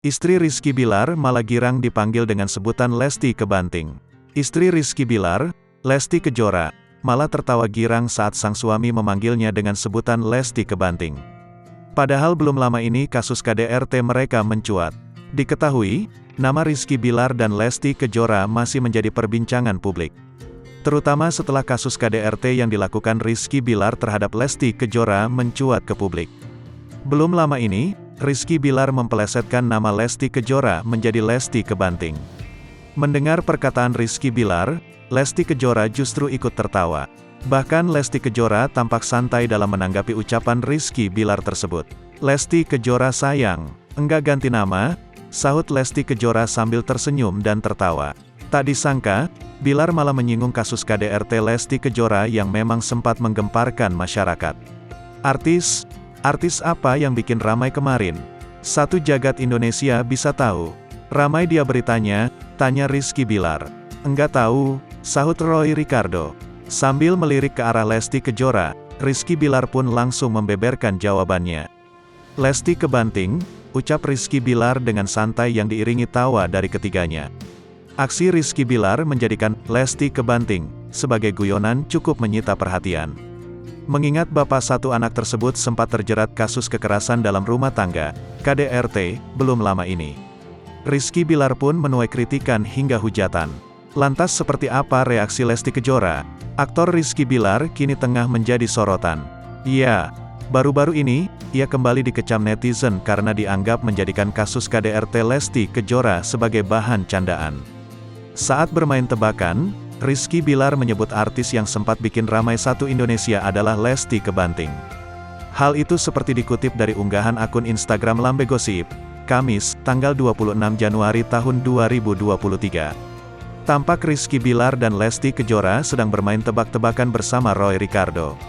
Istri Rizky Billar malah girang dipanggil dengan sebutan Lesti Kebanting. Istri Rizky Billar, Lesti Kejora, malah tertawa girang saat sang suami memanggilnya dengan sebutan Lesti Kebanting. Padahal belum lama ini kasus KDRT mereka mencuat. Diketahui, nama Rizky Billar dan Lesti Kejora masih menjadi perbincangan publik. Terutama setelah kasus KDRT yang dilakukan Rizky Billar terhadap Lesti Kejora mencuat ke publik. Belum lama ini, Rizky Billar mempelesetkan nama Lesti Kejora menjadi Lesti Kebanting. Mendengar perkataan Rizky Billar, Lesti Kejora justru ikut tertawa. Bahkan Lesti Kejora tampak santai dalam menanggapi ucapan Rizky Billar tersebut. "Lesti Kejora sayang, enggak ganti nama," sahut Lesti Kejora sambil tersenyum dan tertawa. Tak disangka, Billar malah menyinggung kasus KDRT Lesti Kejora yang memang sempat menggemparkan masyarakat. Artis apa yang bikin ramai kemarin? Satu jagat Indonesia bisa tahu. Ramai dia beritanya, tanya Rizky Billar. "Enggak tahu," sahut Roy Ricardo. Sambil melirik ke arah Lesti Kejora, Rizky Billar pun langsung membeberkan jawabannya. "Lesti Kebanting," ucap Rizky Billar dengan santai yang diiringi tawa dari ketiganya. Aksi Rizky Billar menjadikan Lesti Kebanting sebagai guyonan cukup menyita perhatian. Mengingat bapak satu anak tersebut sempat terjerat kasus kekerasan dalam rumah tangga, KDRT, belum lama ini. Rizky Billar pun menuai kritikan hingga hujatan. Lantas seperti apa reaksi Lesti Kejora? Aktor Rizky Billar kini tengah menjadi sorotan. Ya, baru-baru ini, ia kembali dikecam netizen karena dianggap menjadikan kasus KDRT Lesti Kejora sebagai bahan candaan. Saat bermain tebakan, Rizky Billar menyebut artis yang sempat bikin ramai satu Indonesia adalah Lesti Kebanting. Hal itu seperti dikutip dari unggahan akun Instagram Lambe Gosip, Kamis, tanggal 26 Januari tahun 2023. Tampak Rizky Billar dan Lesti Kejora sedang bermain tebak-tebakan bersama Roy Ricardo.